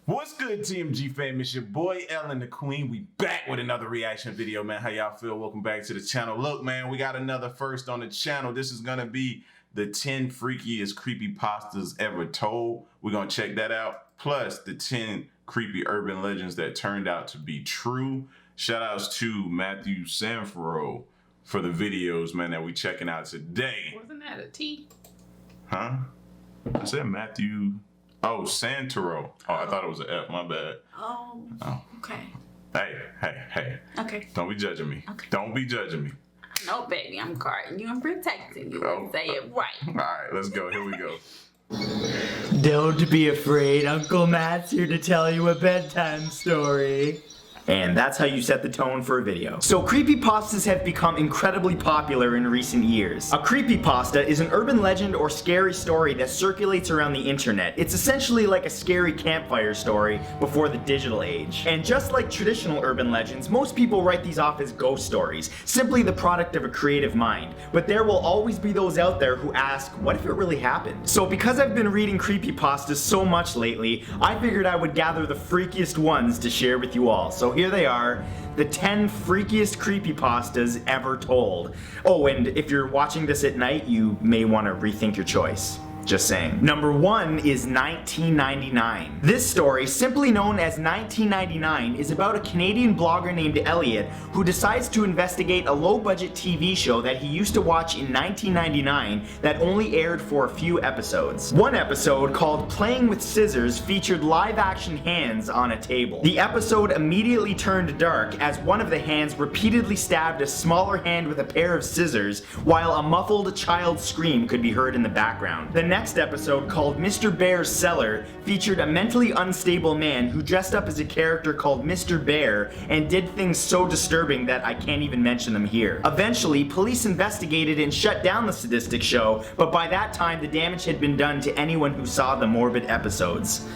What's good, TMG fam? It's your boy Ellen the Queen. We back with another reaction video, man. How y'all feel? Welcome back to the channel. Look, man, we got another first on the channel. This is gonna be the 10 freakiest creepypastas ever told. We're gonna check that out. Plus the 10 creepy urban legends that turned out to be true. Shout outs to Matthew Sanfro for the videos, man, that we checking out today. Wasn't that a T? Huh? I said Matthew. Oh, Santoro. Oh, I thought it was an F. My bad. Oh. Okay. Hey. Okay. Don't be judging me. Okay. Don't be judging me. No, baby, I'm guarding you. I'm protecting you. Oh. Say it right. All right, let's go. Here we go. Don't be afraid, Uncle Matt's here to tell you a bedtime story. And that's how you set the tone for a video. So creepypastas have become incredibly popular in recent years. A creepypasta is an urban legend or scary story that circulates around the internet. It's essentially like a scary campfire story before the digital age. And just like traditional urban legends, most people write these off as ghost stories, simply the product of a creative mind. But there will always be those out there who ask, what if it really happened? So because I've been reading creepypastas so much lately, I figured I would gather the freakiest ones to share with you all. So here they are, the 10 freakiest creepypastas ever told. Oh, and if you're watching this at night, you may want to rethink your choice. Just saying. Number 1 is 1999. This story, simply known as 1999, is about a Canadian blogger named Elliot who decides to investigate a low-budget TV show that he used to watch in 1999 that only aired for a few episodes. One episode, called Playing with Scissors, featured live-action hands on a table. The episode immediately turned dark as one of the hands repeatedly stabbed a smaller hand with a pair of scissors, while a muffled child's scream could be heard in the background. The next episode, called Mr. Bear's Cellar, featured a mentally unstable man who dressed up as a character called Mr. Bear and did things so disturbing that I can't even mention them here. Eventually, police investigated and shut down the sadistic show, but by that time the damage had been done to anyone who saw the morbid episodes.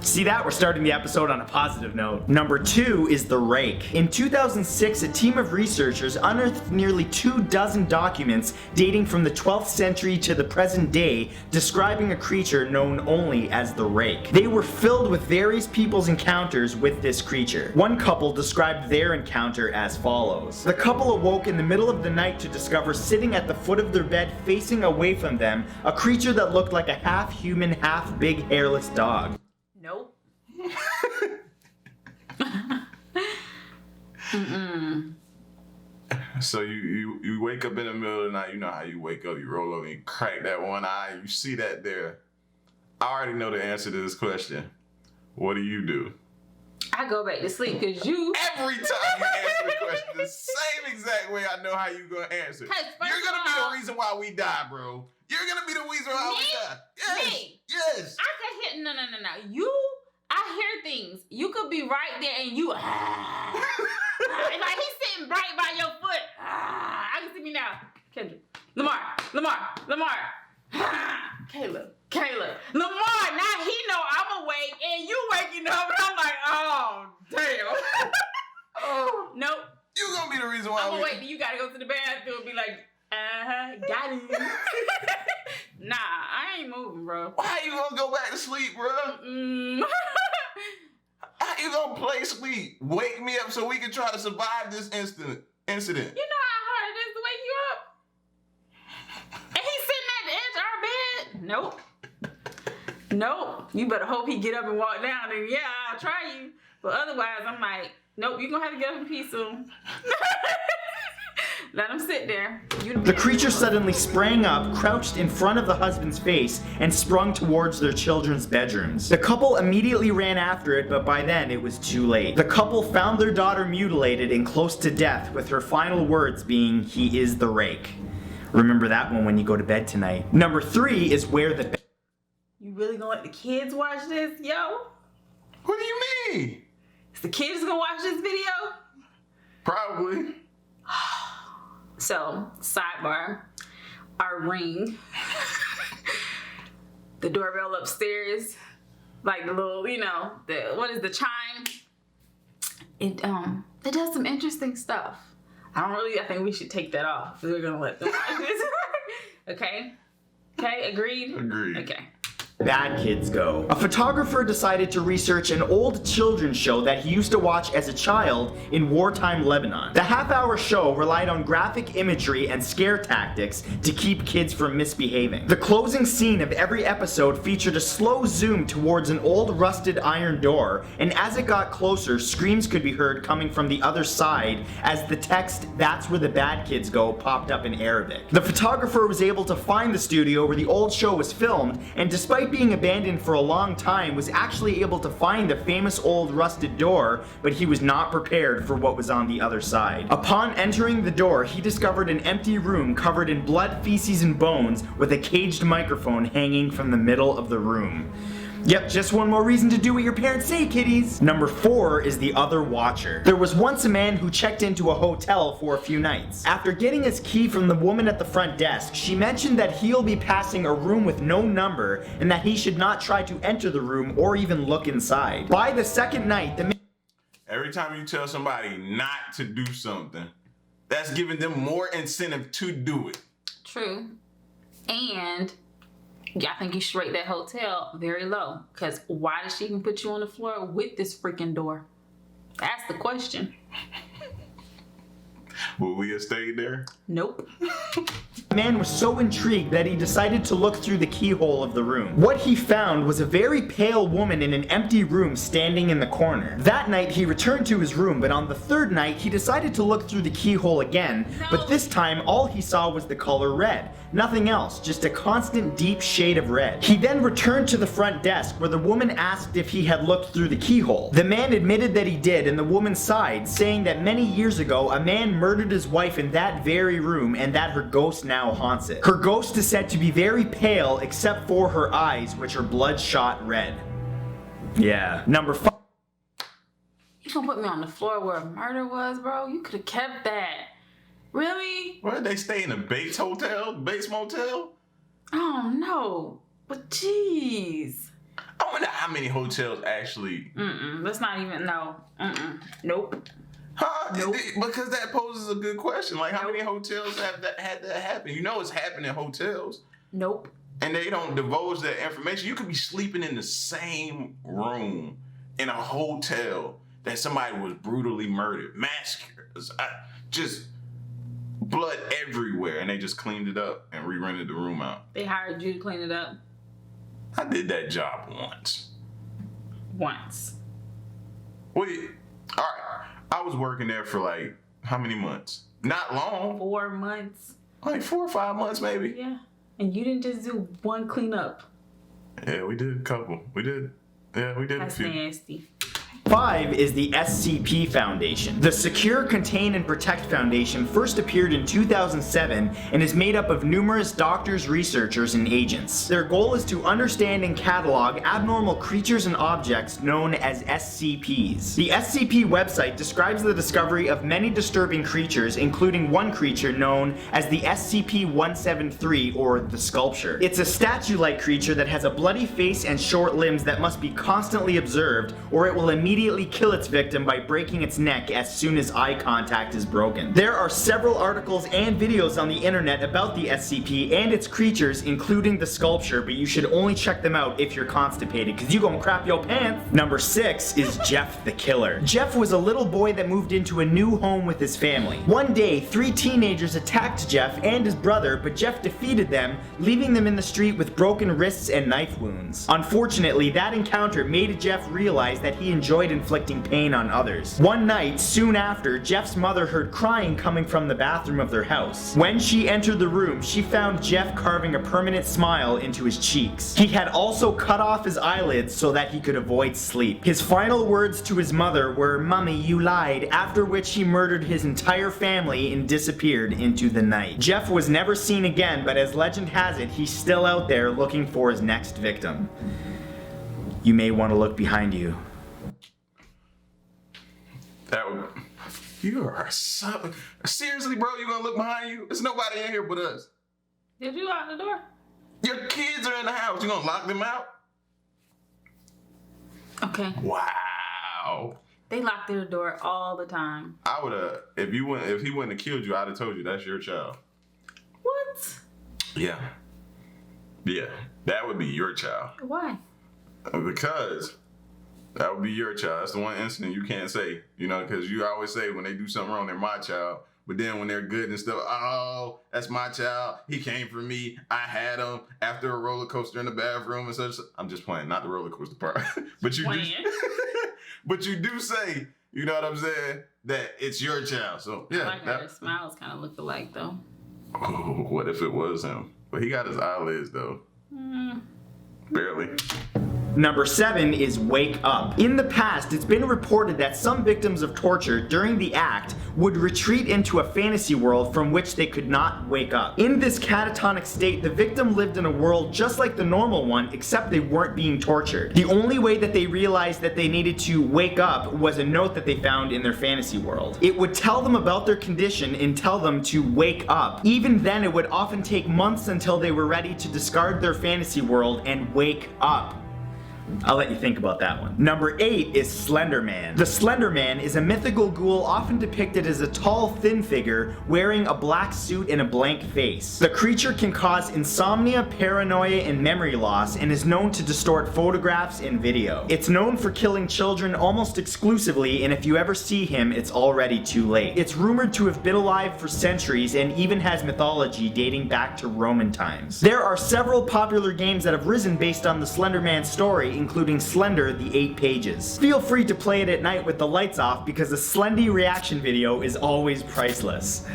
See that? We're starting the episode on a positive note. Number 2 is the Rake. In 2006, a team of researchers unearthed nearly 24 documents dating from the 12th century to the present day describing a creature known only as the Rake. They were filled with various people's encounters with this creature. One couple described their encounter as follows. The couple awoke in the middle of the night to discover sitting at the foot of their bed facing away from them a creature that looked like a half-human, half-big hairless dog. Nope. So you wake up in the middle of the night, you know how you wake up, you roll over, you crack that one eye, you see that there. I already know the answer to this question. What do? I go back to sleep because you... Every time you answer the question the same exact way, I know how you gonna answer. You're gonna be the reason why we die, bro. You're gonna be the reason why we die. Yes. Me? Yes. I could hit... No. I hear things. You could be right there and you... like he's sitting right by your foot. I can see me now. Kendrick. Lamar. Caleb. Lamar, now he know I'm awake and you waking up and I'm like, oh, damn. Oh, nope. You gonna be the reason why I'm awake and you gotta go to the bathroom and be like, got him. Nah, I ain't moving, bro. Why you gonna go back to sleep, bro? How you gonna play sleep? Wake me up so we can try to survive this incident. You know how hard it is to wake you up? And he's sitting at the edge of our bed? Nope. You better hope he get up and walk down and yeah, I'll try you. But otherwise, I'm like, nope, you're gonna have to get up in peace soon. Let him sit there. The creature suddenly sprang up, crouched in front of the husband's face, and sprung towards their children's bedrooms. The couple immediately ran after it, but by then it was too late. The couple found their daughter mutilated and close to death, with her final words being, "He is the Rake." Remember that one when you go to bed tonight. Number 3 is where the... You really gonna let the kids watch this, yo? What do you mean? Is the kids gonna watch this video? Probably. So, sidebar, our ring, the doorbell upstairs, like the little, you know, what is the chime? It does some interesting stuff. I think we should take that off. We're gonna let them watch this. Okay? Okay, agreed? Agreed. Okay. Bad Kids Go. A photographer decided to research an old children's show that he used to watch as a child in wartime Lebanon. The half-hour show relied on graphic imagery and scare tactics to keep kids from misbehaving. The closing scene of every episode featured a slow zoom towards an old rusted iron door, and as it got closer, screams could be heard coming from the other side as the text, "That's where the bad kids go," popped up in Arabic. The photographer was able to find the studio where the old show was filmed, and despite being abandoned for a long time, was actually able to find the famous old rusted door, but he was not prepared for what was on the other side. Upon entering the door, he discovered an empty room covered in blood, feces, and bones with a caged microphone hanging from the middle of the room. Yep, just one more reason to do what your parents say, kiddies. Number 4 is the other watcher. There was once a man who checked into a hotel for a few nights. After getting his key from the woman at the front desk, she mentioned that he'll be passing a room with no number and that he should not try to enter the room or even look inside. By the second night, the man... Every time you tell somebody not to do something, that's giving them more incentive to do it. True. And I think you should rate that hotel very low. Because why did she even put you on the floor with this freaking door? That's the question. Will we have stayed there? Nope. The man was so intrigued that he decided to look through the keyhole of the room. What he found was a very pale woman in an empty room standing in the corner. That night he returned to his room, but on the third night he decided to look through the keyhole again, but this time all he saw was the color red. Nothing else, just a constant deep shade of red. He then returned to the front desk where the woman asked if he had looked through the keyhole. The man admitted that he did, and the woman sighed, saying that many years ago a man murdered his wife in that very room and that her ghost now haunts it. Her ghost is said to be very pale except for her eyes, which are bloodshot red. Yeah. Number 5. You gonna put me on the floor where a murder was, bro? You could have kept that. Really? Where did they stay, in a Bates hotel? Bates motel? Oh no. But jeez. I wonder how many hotels actually... Let's not even, no. Nope. Huh? Nope. Because that poses a good question. Like, how many hotels have had that happen? You know it's happening in hotels. Nope. And they don't divulge that information. You could be sleeping in the same room in a hotel that somebody was brutally murdered. Massacres. Just blood everywhere. And they just cleaned it up and re-rented the room out. They hired you to clean it up? I did that job once. Once. Wait. All right. I was working there for like, how many months? Not long. 4 months. Like 4 or 5 months maybe. Yeah. And you didn't just do one cleanup. Yeah, we did a couple. We did. Yeah, we did That's a few. nasty. 5 is the SCP Foundation. The Secure, Contain, and Protect Foundation first appeared in 2007 and is made up of numerous doctors, researchers, and agents. Their goal is to understand and catalog abnormal creatures and objects known as SCPs. The SCP website describes the discovery of many disturbing creatures, including one creature known as the SCP-173, or the Sculpture. It's a statue-like creature that has a bloody face and short limbs that must be constantly observed, or it will immediately kill its victim by breaking its neck as soon as eye contact is broken. There are several articles and videos on the internet about the SCP and its creatures, including the Sculpture, but you should only check them out if you're constipated, because you gonna crap your pants. Number 6 is Jeff the Killer. Jeff was a little boy that moved into a new home with his family. One day, 3 teenagers attacked Jeff and his brother, but Jeff defeated them, leaving them in the street with broken wrists and knife wounds. Unfortunately, that encounter made Jeff realize that he enjoyed inflicting pain on others. One night, soon after, Jeff's mother heard crying coming from the bathroom of their house. When she entered the room, she found Jeff carving a permanent smile into his cheeks. He had also cut off his eyelids so that he could avoid sleep. His final words to his mother were, "Mommy, you lied," after which he murdered his entire family and disappeared into the night. Jeff was never seen again, but as legend has it, he's still out there looking for his next victim. You may want to look behind you. That would. You are so. Seriously, bro, you gonna look behind you? There's nobody in here but us. Did you lock the door? Your kids are in the house. You gonna lock them out? Okay. Wow. They lock their door all the time. I would have. If he wouldn't have killed you, I'd have told you that's your child. What? Yeah. Yeah, that would be your child. Why? Because that would be your child. That's the one incident you can't say, you know, because you always say when they do something wrong, they're my child. But then when they're good and stuff, oh, that's my child. He came for me. I had him after a roller coaster in the bathroom and such. I'm just playing, not the roller coaster part. But you do, but you do say, you know what I'm saying, that it's your child. So yeah. I like how their smiles kind of look alike though. Oh, what if it was him? But he got his eyelids though. Barely. Number 7 is Wake Up. In the past, it's been reported that some victims of torture during the act would retreat into a fantasy world from which they could not wake up. In this catatonic state, the victim lived in a world just like the normal one, except they weren't being tortured. The only way that they realized that they needed to wake up was a note that they found in their fantasy world. It would tell them about their condition and tell them to wake up. Even then, it would often take months until they were ready to discard their fantasy world and wake up. I'll let you think about that one. Number 8 is Slender Man. The Slender Man is a mythical ghoul often depicted as a tall, thin figure wearing a black suit and a blank face. The creature can cause insomnia, paranoia, and memory loss and is known to distort photographs and video. It's known for killing children almost exclusively, and if you ever see him, it's already too late. It's rumored to have been alive for centuries and even has mythology dating back to Roman times. There are several popular games that have risen based on the Slender Man story, including Slender, the 8 Pages. Feel free to play it at night with the lights off because a Slendy reaction video is always priceless.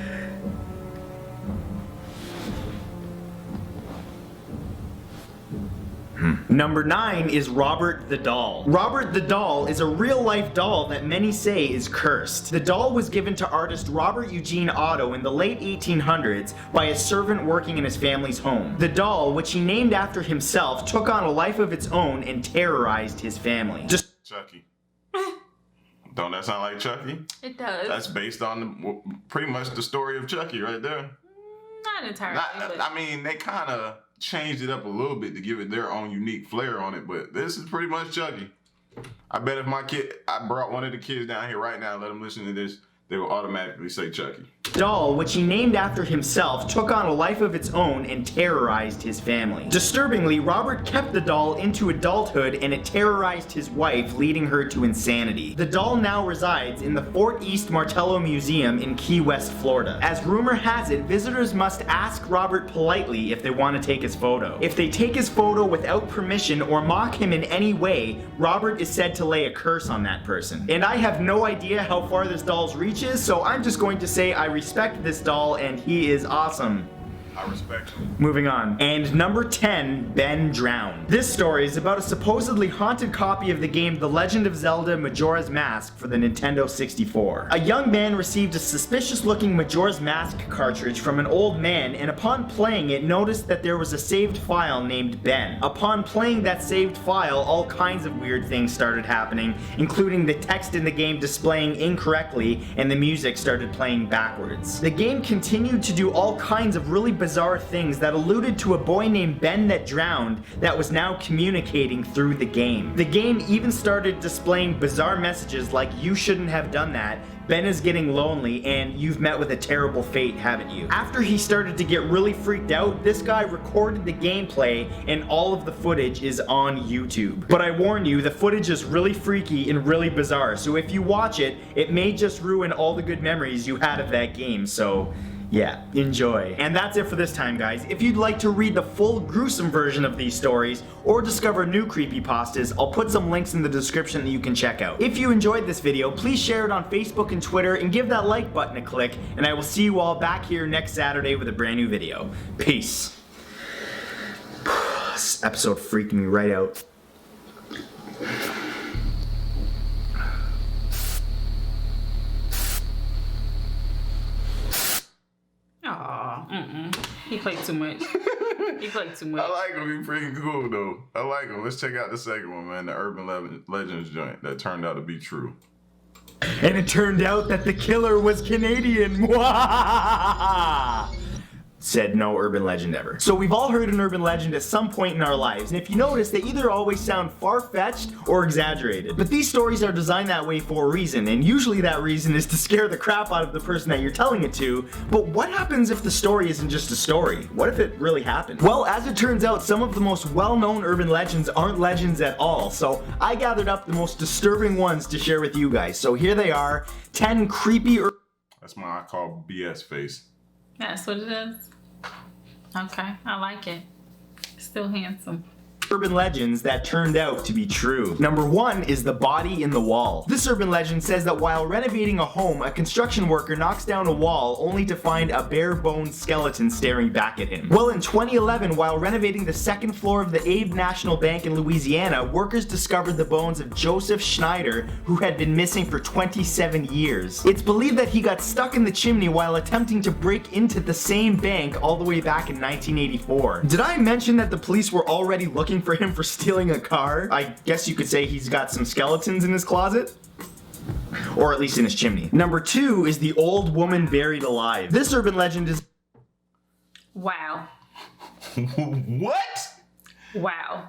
Number 9 is Robert the Doll. Robert the Doll is a real-life doll that many say is cursed. The doll was given to artist Robert Eugene Otto in the late 1800s by a servant working in his family's home. The doll, which he named after himself, took on a life of its own and terrorized his family. Chucky. Don't that sound like Chucky? It does. That's based on pretty much the story of Chucky right there. Not entirely. I mean, they kind of changed it up a little bit to give it their own unique flair on it, but this is pretty much Chucky. I bet if I brought one of the kids down here right now and let them listen to this, they will automatically say Chucky. Doll, which he named after himself, took on a life of its own and terrorized his family. Disturbingly, Robert kept the doll into adulthood and it terrorized his wife, leading her to insanity. The doll now resides in the Fort East Martello Museum in Key West, Florida. As rumor has it, visitors must ask Robert politely if they want to take his photo. If they take his photo without permission or mock him in any way, Robert is said to lay a curse on that person. And I have no idea how far this doll's reach is, so I'm just going to say I respect this doll and he is awesome. I respect him. Moving on. And number 10, Ben Drowned. This story is about a supposedly haunted copy of the game The Legend of Zelda Majora's Mask for the Nintendo 64. A young man received a suspicious-looking Majora's Mask cartridge from an old man, and upon playing it, noticed that there was a saved file named Ben. Upon playing that saved file, all kinds of weird things started happening, including the text in the game displaying incorrectly, and the music started playing backwards. The game continued to do all kinds of really bizarre things that alluded to a boy named Ben that drowned that was now communicating through the game. The game even started displaying bizarre messages like, "You shouldn't have done that," "Ben is getting lonely," and "You've met with a terrible fate, haven't you?" After he started to get really freaked out, this guy recorded the gameplay and all of the footage is on YouTube. But I warn you, the footage is really freaky and really bizarre, so if you watch it, it may just ruin all the good memories you had of that game, so yeah, enjoy. And that's it for this time, guys. If you'd like to read the full gruesome version of these stories or discover new creepypastas, I'll put some links in the description that you can check out. If you enjoyed this video, please share it on Facebook and Twitter and give that like button a click, and I will see you all back here next Saturday with a brand new video. Peace. This episode freaked me right out. He played too much. He played too much. I like him. He's pretty cool, though. I like him. Let's check out the second one, man. The Urban Legends joint that turned out to be true. And it turned out that the killer was Canadian. said no urban legend ever. So we've all heard an urban legend at some point in our lives, and if you notice, they either always sound far-fetched or exaggerated. But these stories are designed that way for a reason, and usually that reason is to scare the crap out of the person that you're telling it to. But what happens if the story isn't just a story? What if it really happened? Well, as it turns out, some of the most well-known urban legends aren't legends at all, so I gathered up the most disturbing ones to share with you guys. So here they are, 10 creepy That's my I call BS face. That's what it is. Okay, I like it. Still handsome. urban legends that turned out to be true. Number 1 is the body in the wall. This urban legend says that while renovating a home, a construction worker knocks down a wall only to find a bare-boned skeleton staring back at him. Well, in 2011, while renovating the second floor of the Abe National Bank in Louisiana, workers discovered the bones of Joseph Schneider, who had been missing for 27 years. It's believed that he got stuck in the chimney while attempting to break into the same bank all the way back in 1984. Did I mention that the police were already looking for him for stealing a car? I guess you could say he's got some skeletons in his closet. Or at least in his chimney. Number 2 is the old woman buried alive. This urban legend is... Wow. What? Wow.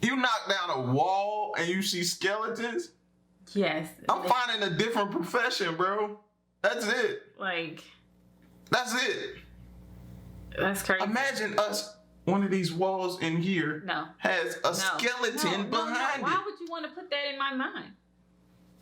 You knock down a wall and you see skeletons? Yes. I'm finding a different profession, bro. That's it. Like... That's it. That's crazy. Imagine us, one of these walls in here has a skeleton behind it. Why would you want to put that in my mind?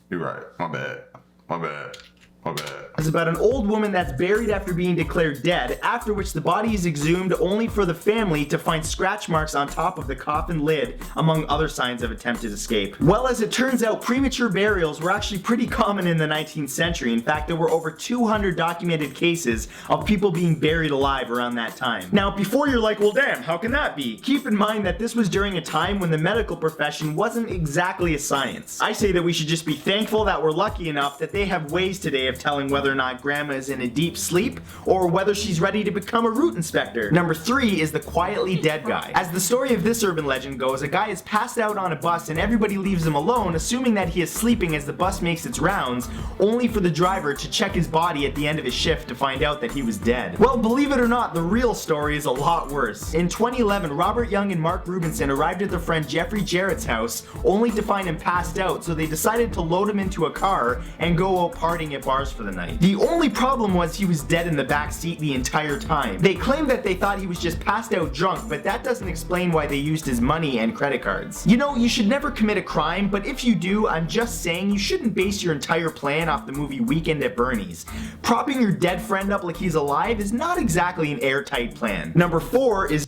You're right. My bad. My bad. My bad. It's about an old woman that's buried after being declared dead, after which the body is exhumed only for the family to find scratch marks on top of the coffin lid, among other signs of attempted escape. Well, as it turns out, premature burials were actually pretty common in the 19th century. In fact, there were over 200 documented cases of people being buried alive around that time. Now, before you're like, well damn, how can that be? Keep in mind that this was during a time when the medical profession wasn't exactly a science. I say that we should just be thankful that we're lucky enough that they have ways today of telling whether or not grandma is in a deep sleep or whether she's ready to become a root inspector. Number 3 is the quietly dead guy. As the story of this urban legend goes, a guy is passed out on a bus and everybody leaves him alone, assuming that he is sleeping as the bus makes its rounds, only for the driver to check his body at the end of his shift to find out that he was dead. Well, believe it or not, the real story is a lot worse. In 2011, Robert Young and Mark Rubinson arrived at their friend Jeffrey Jarrett's house, only to find him passed out, so they decided to load him into a car and go out partying at bars for the night. The only problem was he was dead in the back seat the entire time. They claimed that they thought he was just passed out drunk, but that doesn't explain why they used his money and credit cards. You know, you should never commit a crime, but if you do, I'm just saying you shouldn't base your entire plan off the movie Weekend at Bernie's. Propping your dead friend up like he's alive is not exactly an airtight plan. Number 4 is...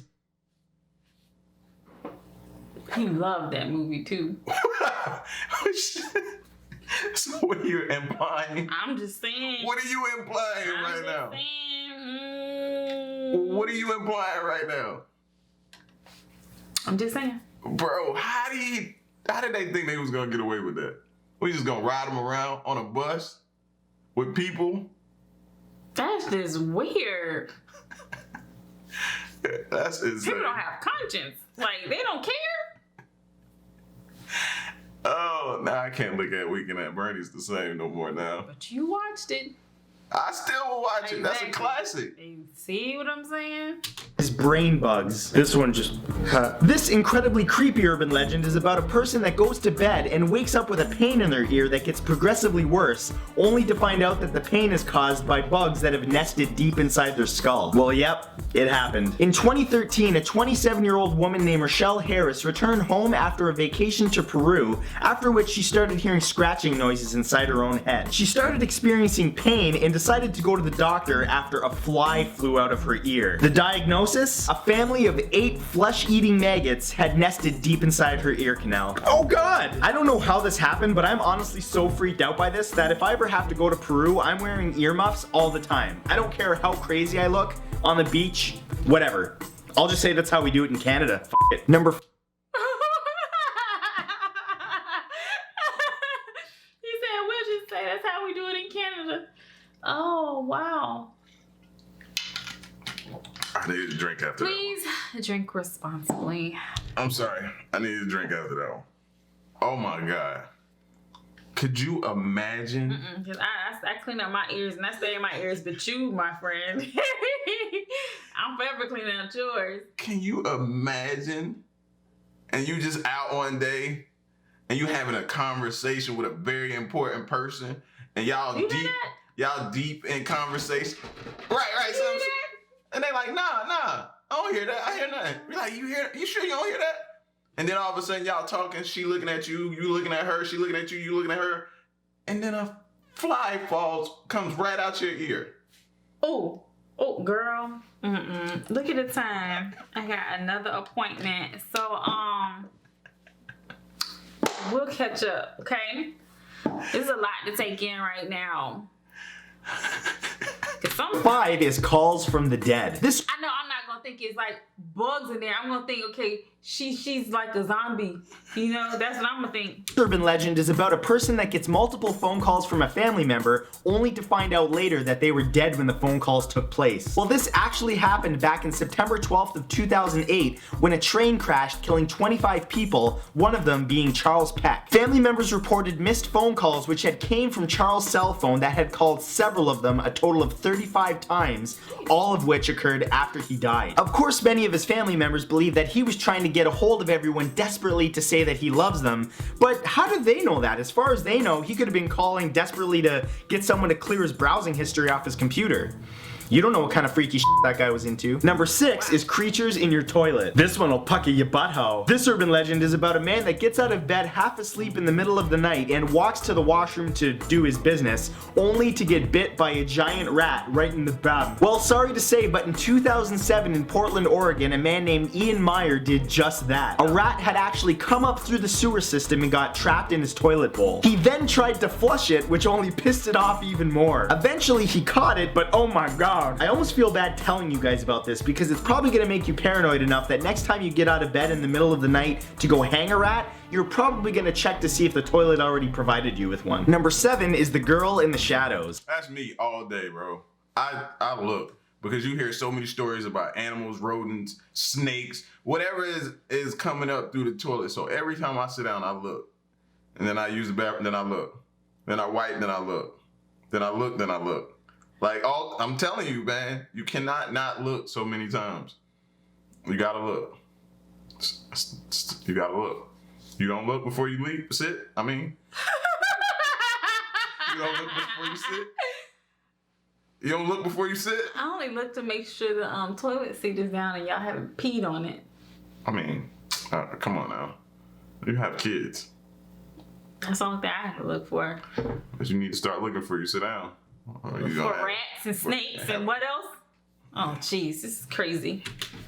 He loved that movie too. So what are you implying? I'm just saying. What are you implying right now? What are you implying right now? I'm just saying. Bro, how did they think they was gonna get away with that? We just gonna ride them around on a bus with people? That's just weird. That's insane. People don't have conscience. Like, they don't care. Oh, now I can't look at Weekend at Bernie's the same no more now. But you watched it. I still will watch it. That's a classic. You see what I'm saying? His brain bugs. This one just... This incredibly creepy urban legend is about a person that goes to bed and wakes up with a pain in their ear that gets progressively worse, only to find out that the pain is caused by bugs that have nested deep inside their skull. Well, yep, it happened. In 2013, a 27-year-old woman named Rochelle Harris returned home after a vacation to Peru, after which she started hearing scratching noises inside her own head. She started experiencing pain and decided to go to the doctor after a fly flew out of her ear. The diagnosis? A family of 8 flesh-eating maggots had nested deep inside her ear canal. Oh god! I don't know how this happened, but I'm honestly so freaked out by this that if I ever have to go to Peru, I'm wearing earmuffs all the time. I don't care how crazy I look, on the beach, whatever. I'll just say that's how we do it in Canada. F it. Number... He said, we'll just say that's how we do it in Canada. Oh, wow. I need a drink after that. Please drink responsibly. I'm sorry. I need a drink after that one. Oh my god. Could you imagine? Because I clean up my ears and I stay in my ears, but you, my friend, I'm forever cleaning up yours. Can you imagine? And you just out one day and you having a conversation with a very important person and y'all deep in conversation. Right. So, and they like, nah, I don't hear that. I hear nothing. You're like, you hear? You sure you don't hear that? And then all of a sudden y'all talking, she looking at you, you looking at her, she looking at you, you looking at her, and then a fly comes right out your ear. Oh, girl. Look at the time. I got another appointment. So, we'll catch up, okay? There's a lot to take in right now. 5 is calls from the dead. I know I'm not gonna think it's like bugs in there. I'm gonna think, okay, she's like a zombie. You know, that's what I'm gonna think. Urban legend is about a person that gets multiple phone calls from a family member only to find out later that they were dead when the phone calls took place. Well, this actually happened back in September 12th of 2008 when a train crashed, killing 25 people, one of them being Charles Peck. Family members reported missed phone calls which had came from Charles' cell phone that had called several of them a total of 35 times, all of which occurred after he died. Of course, many of his family members believe that he was trying to get a hold of everyone desperately to say that he loves them, but how do they know that? As far as they know, he could have been calling desperately to get someone to clear his browsing history off his computer. You don't know what kind of freaky shit that guy was into. Number 6 is creatures in your toilet. This one will pucker your butthole. This urban legend is about a man that gets out of bed half asleep in the middle of the night and walks to the washroom to do his business, only to get bit by a giant rat right in the bum. Well, sorry to say, but in 2007 in Portland, Oregon, a man named Ian Meyer did just that. A rat had actually come up through the sewer system and got trapped in his toilet bowl. He then tried to flush it, which only pissed it off even more. Eventually he caught it, but oh my god. I almost feel bad telling you guys about this because it's probably gonna make you paranoid enough that next time you get out of bed in the middle of the night to go hang a rat, you're probably gonna check to see if the toilet already provided you with one. Number 7 is the girl in the shadows. That's me all day, bro. I look because you hear so many stories about animals, rodents, snakes, whatever is coming up through the toilet. So every time I sit down, I look. And then I use the bathroom, then I look. Then I wipe, then I look. Then I look, then I look. Like, I'm telling you, man, you cannot not look so many times. You gotta look. You gotta look. You don't look before you leave, sit. I mean, you don't look before you sit. You don't look before you sit. I only look to make sure the toilet seat is down and y'all haven't peed on it. I mean, come on now. You have kids. That's the only thing I have to look for. But you need to start looking before you sit down. For rats and snakes and what else? Oh, jeez, this is crazy.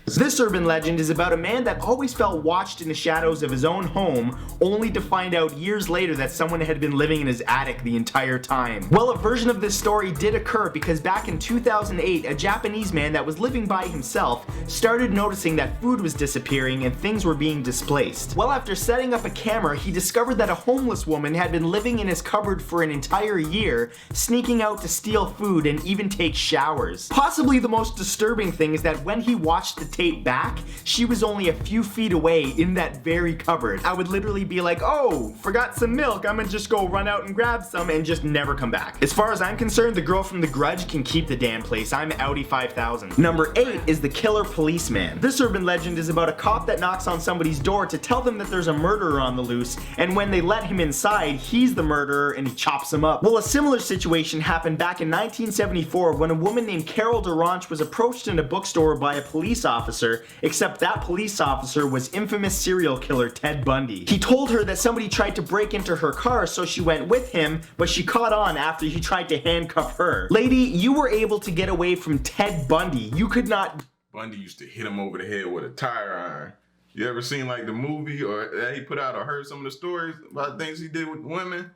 This urban legend is about a man that always felt watched in the shadows of his own home, only to find out years later that someone had been living in his attic the entire time. Well, a version of this story did occur because back in 2008, a Japanese man that was living by himself started noticing that food was disappearing and things were being displaced. Well, after setting up a camera, he discovered that a homeless woman had been living in his cupboard for an entire year, sneaking out to steal food and even take showers. Possibly the most disturbing thing is that when he watched the tape back, she was only a few feet away in that very cupboard. I would literally be like, oh, forgot some milk, I'm gonna just go run out and grab some and just never come back. As far as I'm concerned, the girl from The Grudge can keep the damn place. I'm Audi 5000. Number 8 is the killer policeman. This urban legend is about a cop that knocks on somebody's door to tell them that there's a murderer on the loose, and when they let him inside, he's the murderer and he chops him up. Well, a similar situation happened back in 1974 when a woman named Carol Durant was approached in a bookstore by a police officer, except that police officer was infamous serial killer Ted Bundy. He told her that somebody tried to break into her car, so she went with him, but she caught on after he tried to handcuff her. Lady, you were able to get away from Ted Bundy. You could not. Bundy used to hit him over the head with a tire iron. You ever seen like the movie or that he put out or heard some of the stories about things he did with women?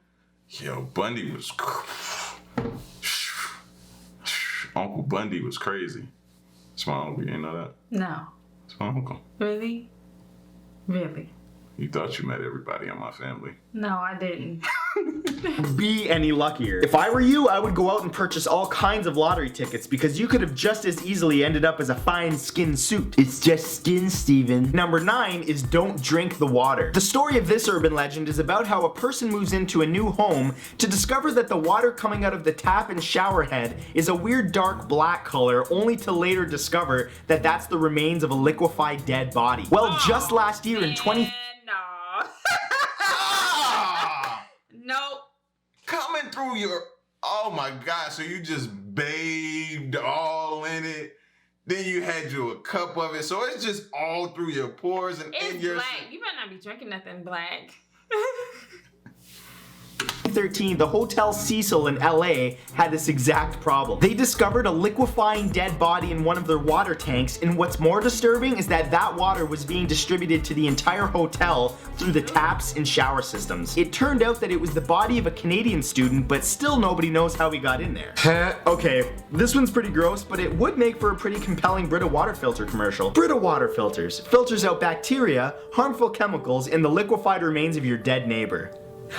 Yo, Bundy was Uncle Bundy was crazy. It's my uncle, you didn't know that? No. It's my uncle. Really? Really? You thought you met everybody in my family. No, I didn't. be any luckier. If I were you, I would go out and purchase all kinds of lottery tickets because you could have just as easily ended up as a fine skin suit. It's just skin, Steven. Number 9 is don't drink the water. The story of this urban legend is about how a person moves into a new home to discover that the water coming out of the tap and shower head is a weird dark black color, only to later discover that that's the remains of a liquefied dead body. Well, just last year in 20... Nope. Coming through your, oh my God, so you just bathed all in it. Then you had you a cup of it. So it's just all through your pores and It's in your... black. You better not be drinking nothing black. 2013, the Hotel Cecil in LA had this exact problem. They discovered a liquefying dead body in one of their water tanks, and what's more disturbing is that that water was being distributed to the entire hotel through the taps and shower systems. It turned out that it was the body of a Canadian student, but still nobody knows how he got in there. Okay, this one's pretty gross, but it would make for a pretty compelling Brita water filter commercial. Brita water filters filters out bacteria, harmful chemicals, and the liquefied remains of your dead neighbor.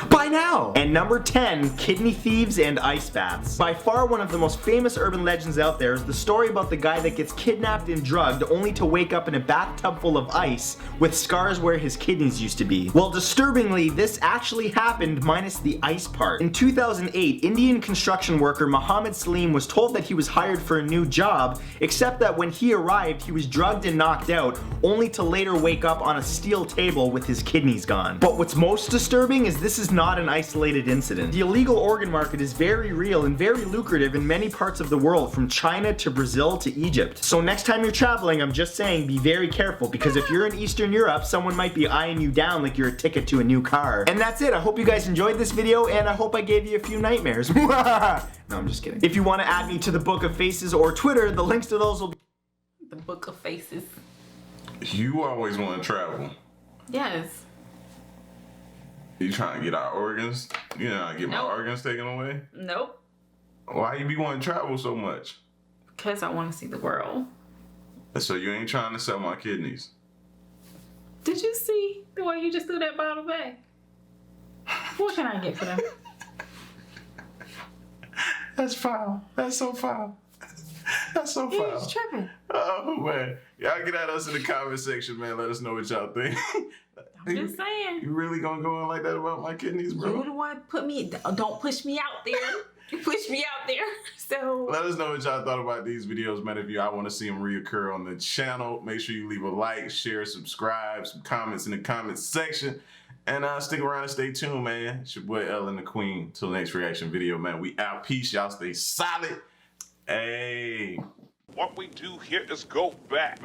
Buy now! And number 10, kidney thieves and ice baths. By far one of the most famous urban legends out there is the story about the guy that gets kidnapped and drugged only to wake up in a bathtub full of ice with scars where his kidneys used to be. Well, disturbingly, this actually happened minus the ice part. In 2008, Indian construction worker Muhammad Salim was told that he was hired for a new job, except that when he arrived, he was drugged and knocked out, only to later wake up on a steel table with his kidneys gone. But what's most disturbing is this is not an isolated incident. The illegal organ market is very real and very lucrative in many parts of the world, from China to Brazil to Egypt. So next time you're traveling, I'm just saying be very careful, because if you're in Eastern Europe, someone might be eyeing you down like you're a ticket to a new car. And that's it. I hope you guys enjoyed this video, and I hope I gave you a few nightmares. No, I'm just kidding. If you want to add me to the Book of Faces or Twitter, the links to those will be... The Book of Faces. You always want to travel. Yes. You trying to get our organs? You know, get my organs taken away? Nope. Why you be wanting to travel so much? Because I want to see the world. So you ain't trying to sell my kidneys? Did you see the way you just threw that bottle back? What can I get for them? That's foul. That's so foul. That's so foul. He's tripping. Oh man, y'all get at us in the comment section, man. Let us know what y'all think. I'm just saying. You really gonna go in like that about my kidneys, bro? You the one put me. Don't push me out there. You push me out there. So let us know what y'all thought about these videos, man. If y'all want to see them reoccur on the channel, make sure you leave a like, share, subscribe, some comments in the comments section, and stick around and stay tuned, man. It's your boy Ellen the Queen. Till the next reaction video, man. We out. Peace. Y'all stay solid. Hey. What we do here is go back.